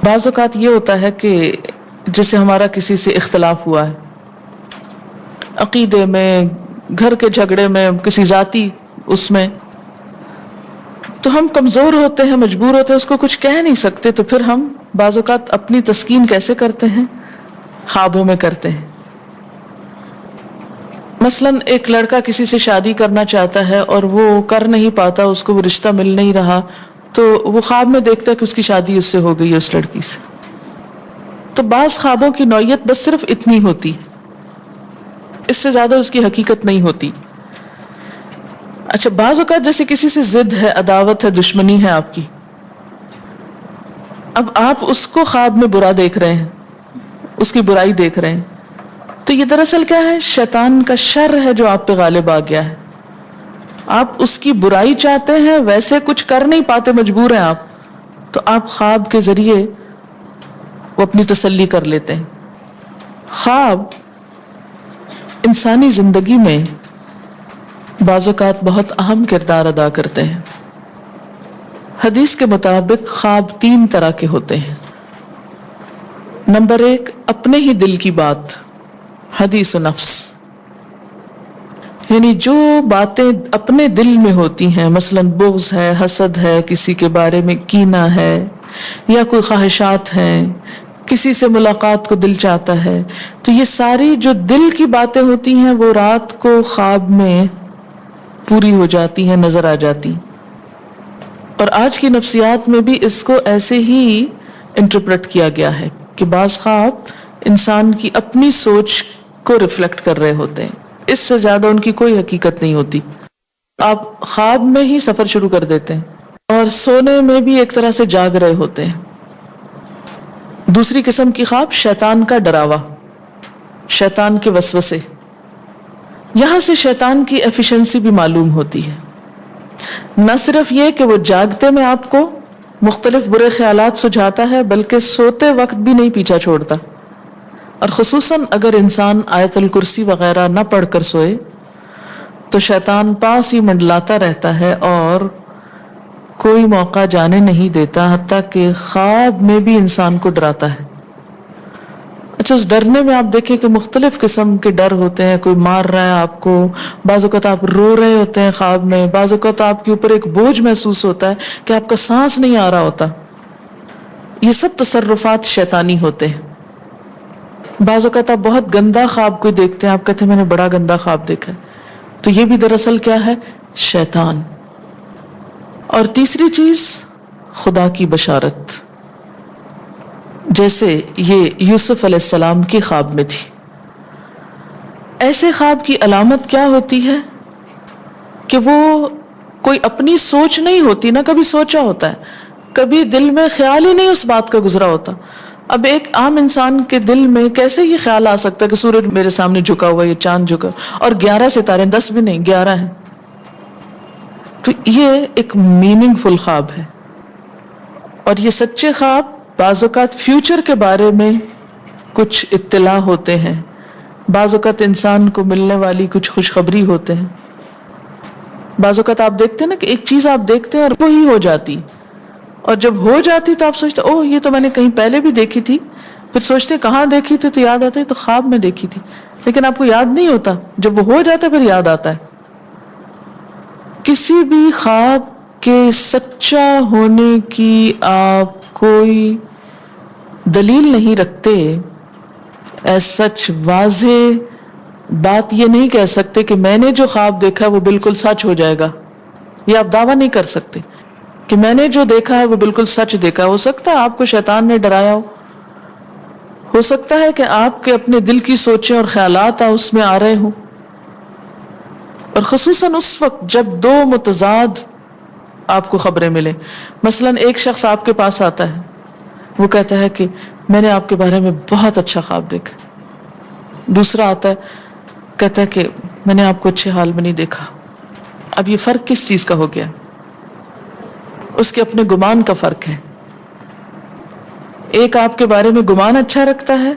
بعض اوقات یہ ہوتا ہے کہ جیسے ہمارا کسی سے اختلاف ہوا ہے، عقیدے میں، گھر کے جھگڑے میں، کسی ذاتی اس میں، تو ہم کمزور ہوتے ہیں، مجبور ہوتے ہیں، اس کو کچھ کہہ نہیں سکتے، تو پھر ہم بعض اوقات اپنی تسکین کیسے کرتے ہیں؟ خوابوں میں کرتے ہیں۔ مثلا ایک لڑکا کسی سے شادی کرنا چاہتا ہے اور وہ کر نہیں پاتا، اس کو وہ رشتہ مل نہیں رہا، تو وہ خواب میں دیکھتا ہے کہ اس کی شادی اس سے ہو گئی ہے، اس لڑکی سے۔ تو بعض خوابوں کی نوعیت بس صرف اتنی ہوتی، اس سے زیادہ اس کی حقیقت نہیں ہوتی۔ اچھا، بعض اوقات جیسے کسی سے ضد ہے، عداوت ہے، دشمنی ہے آپ کی، اب آپ اس کو خواب میں برا دیکھ رہے ہیں، اس کی برائی دیکھ رہے ہیں، تو یہ دراصل کیا ہے؟ شیطان کا شر ہے جو آپ پہ غالب آ گیا ہے۔ آپ اس کی برائی چاہتے ہیں، ویسے کچھ کر نہیں پاتے، مجبور ہیں آپ، تو آپ خواب کے ذریعے وہ اپنی تسلی کر لیتے ہیں۔ خواب انسانی زندگی میں بعض اوقات بہت اہم کردار ادا کرتے ہیں۔ حدیث کے مطابق خواب 3 طرح کے ہوتے ہیں۔ نمبر 1، اپنے ہی دل کی بات، حدیث و نفس، یعنی جو باتیں اپنے دل میں ہوتی ہیں، مثلا بغض ہے، حسد ہے، کسی کے بارے میں کینہ ہے، یا کوئی خواہشات ہیں، کسی سے ملاقات کو دل چاہتا ہے، تو یہ ساری جو دل کی باتیں ہوتی ہیں وہ رات کو خواب میں پوری ہو جاتی ہیں، نظر آ جاتی۔ اور آج کی نفسیات میں بھی اس کو ایسے ہی انٹرپریٹ کیا گیا ہے کہ بعض خواب انسان کی اپنی سوچ کو ریفلیکٹ کر رہے ہوتے ہیں، اس سے زیادہ ان کی کوئی حقیقت نہیں ہوتی۔ آپ خواب میں ہی سفر شروع کر دیتے ہیں اور سونے میں بھی ایک طرح سے جاگ رہے ہوتے ہیں۔ دوسری قسم کی خواب شیطان کا ڈراوا، شیطان کے وسوسے، یہاں سے شیطان کی ایفیشنسی بھی معلوم ہوتی ہے۔ نہ صرف یہ کہ وہ جاگتے میں آپ کو مختلف برے خیالات سجھاتا ہے، بلکہ سوتے وقت بھی نہیں پیچھا چھوڑتا، اور خصوصاً اگر انسان آیت الکرسی وغیرہ نہ پڑھ کر سوئے تو شیطان پاس ہی منڈلاتا رہتا ہے اور کوئی موقع جانے نہیں دیتا، حتیٰ کہ خواب میں بھی انسان کو ڈراتا ہے۔ اچھا، اس ڈرنے میں آپ دیکھیں کہ مختلف قسم کے ڈر ہوتے ہیں، کوئی مار رہا ہے آپ کو، بعض اوقات آپ رو رہے ہوتے ہیں خواب میں، بعض اوقات آپ کے اوپر ایک بوجھ محسوس ہوتا ہے کہ آپ کا سانس نہیں آ رہا ہوتا۔ یہ سب تصرفات شیطانی ہوتے ہیں۔ بعض اوقات آپ بہت گندا خواب کوئی دیکھتے ہیں، آپ کہتے ہیں میں نے بڑا گندا خواب دیکھا ہے، تو یہ بھی دراصل کیا ہے؟ شیطان۔ اور تیسری چیز خدا کی بشارت، جیسے یہ یوسف علیہ السلام کی خواب میں تھی۔ ایسے خواب کی علامت کیا ہوتی ہے کہ وہ کوئی اپنی سوچ نہیں ہوتی، نہ کبھی سوچا ہوتا ہے، کبھی دل میں خیال ہی نہیں اس بات کا گزرا ہوتا۔ اب ایک عام انسان کے دل میں کیسے یہ خیال آ سکتا ہے کہ سورج میرے سامنے جھکا ہوا ہے، یہ چاند جھکا، اور 11 ستارے، 10 بھی نہیں، 11 ہیں۔ تو یہ ایک میننگ فل خواب ہے، اور یہ سچے خواب بعض اوقات فیوچر کے بارے میں کچھ اطلاع ہوتے ہیں، بعض اوقات انسان کو ملنے والی کچھ خوشخبری ہوتے ہیں۔ بعض اوقات آپ دیکھتے ہیں نا کہ ایک چیز آپ دیکھتے ہیں اور وہی ہو جاتی، اور جب ہو جاتی تو آپ سوچتے اوہ یہ تو میں نے کہیں پہلے بھی دیکھی تھی، پھر سوچتے کہاں دیکھی تھی، تو یاد آتا ہے تو خواب میں دیکھی تھی، لیکن آپ کو یاد نہیں ہوتا، جب وہ ہو جاتا ہے پھر یاد آتا ہے۔ کسی بھی خواب کے سچا ہونے کی آپ کوئی دلیل نہیں رکھتے، ایز سچ واضح بات یہ نہیں کہہ سکتے کہ میں نے جو خواب دیکھا وہ بالکل سچ ہو جائے گا، یہ آپ دعویٰ نہیں کر سکتے کہ میں نے جو دیکھا ہے وہ بالکل سچ دیکھا۔ ہو سکتا ہے آپ کو شیطان نے ڈرایا ہو سکتا ہے کہ آپ کے اپنے دل کی سوچیں اور خیالات اس میں آ رہے ہوں، اور خصوصاً اس وقت جب 2 متضاد آپ کو خبریں ملیں۔ مثلا ایک شخص آپ کے پاس آتا ہے، وہ کہتا ہے کہ میں نے آپ کے بارے میں بہت اچھا خواب دیکھا، دوسرا آتا ہے کہتا ہے کہ میں نے آپ کو اچھے حال میں نہیں دیکھا۔ اب یہ فرق کس چیز کا ہو گیا؟ اس کے اپنے گمان کا فرق ہے۔ ایک آپ کے بارے میں گمان اچھا رکھتا ہے،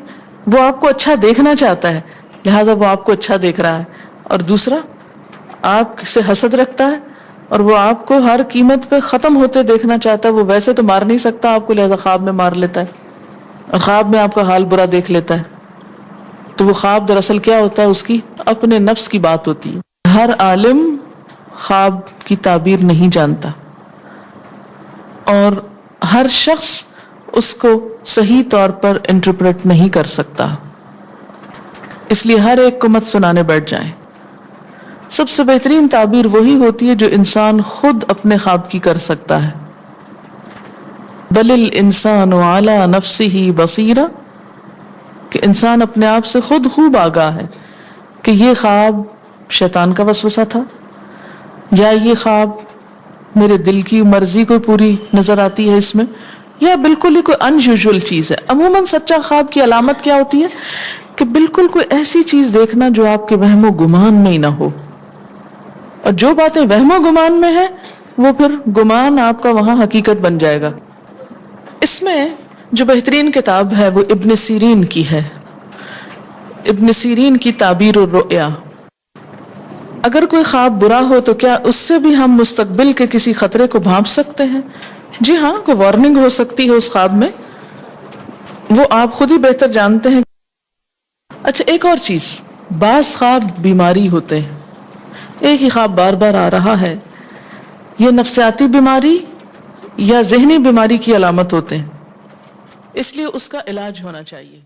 وہ آپ کو اچھا دیکھنا چاہتا ہے، لہٰذا وہ آپ کو اچھا دیکھ رہا ہے، اور دوسرا آپ سے حسد رکھتا ہے اور وہ آپ کو ہر قیمت پہ ختم ہوتے دیکھنا چاہتا ہے، وہ ویسے تو مار نہیں سکتا آپ کو، لہٰذا خواب میں مار لیتا ہے۔ اور خواب میں آپ کا حال برا دیکھ لیتا ہے، تو وہ خواب دراصل کیا ہوتا ہے؟ اس کی اپنے نفس کی بات ہوتی ہے۔ ہر عالم خواب کی تعبیر نہیں جانتا، اور ہر شخص اس کو صحیح طور پر انٹرپریٹ نہیں کر سکتا، اس لیے ہر ایک کو مت سنانے بیٹھ جائیں۔ سب سے بہترین تعبیر وہی ہوتی ہے جو انسان خود اپنے خواب کی کر سکتا ہے۔ بل الانسان علی نفسہ بصیرہ، کہ انسان اپنے آپ سے خود خوب آگاہ ہے کہ یہ خواب شیطان کا وسوسہ تھا، یا یہ خواب میرے دل کی مرضی کو پوری نظر آتی ہے اس میں، یا بالکل ہی کوئی انیوژل چیز ہے۔ عموماً سچا خواب کی علامت کیا ہوتی ہے؟ کہ بالکل کوئی ایسی چیز دیکھنا جو آپ کے وہم و گمان میں ہی نہ ہو، اور جو باتیں وہم و گمان میں ہیں وہ پھر گمان آپ کا وہاں حقیقت بن جائے گا۔ اس میں جو بہترین کتاب ہے وہ ابن سیرین کی ہے، ابن سیرین کی تعبیر الرؤیا۔ اگر کوئی خواب برا ہو تو کیا اس سے بھی ہم مستقبل کے کسی خطرے کو بھانپ سکتے ہیں؟ جی ہاں، کوئی وارننگ ہو سکتی ہے اس خواب میں، وہ آپ خود ہی بہتر جانتے ہیں۔ اچھا، ایک اور چیز، بعض خواب بیماری ہوتے ہیں، ایک ہی خواب بار بار آ رہا ہے، یہ نفسیاتی بیماری یا ذہنی بیماری کی علامت ہوتے ہیں، اس لیے اس کا علاج ہونا چاہیے۔